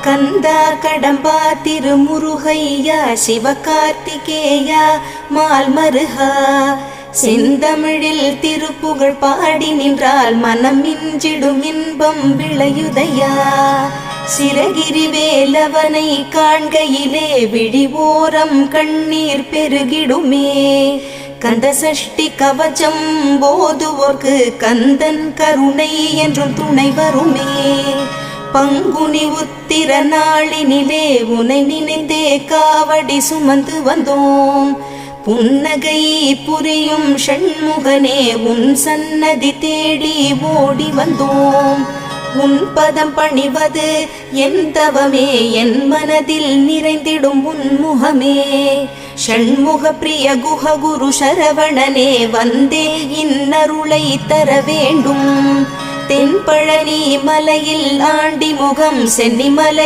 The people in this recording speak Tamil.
கந்தா கடம்பா திருமுருகையா சிவகார்த்திகேயா மால்மருகா செந்தமிழில் திருப்புகழ் பாடி நின்றால் மனம் மிஞ்சிடும் இன்பம் விளையுதையா. சிரகிரி வேலவனை காண்கையிலே விழிவோரம் கண்ணீர் பெருகிடுமே. கந்த சஷ்டி கவச்சம் போதுவோர்க்கு கந்தன் கருணை என்றும் துணை வருமே. பங்குனி உத்திர நாளினிலே உனை நினைந்தே காவடி சுமந்து வந்தோம். புன்னகை புரியும் ஷண்முகனே உன் சன்னதி தேடி ஓடி வந்தோம். உன் பதம் பணிவது என் தவமே, என் மனதில் நிறைந்திடும் உன்முகமே. ஷண்முக பிரிய குஹ குரு சரவணனே வந்தே இன்னருளை தர வேண்டும். தென்பழனி மலையில் ஆண்டி முகம் சென்னிமலை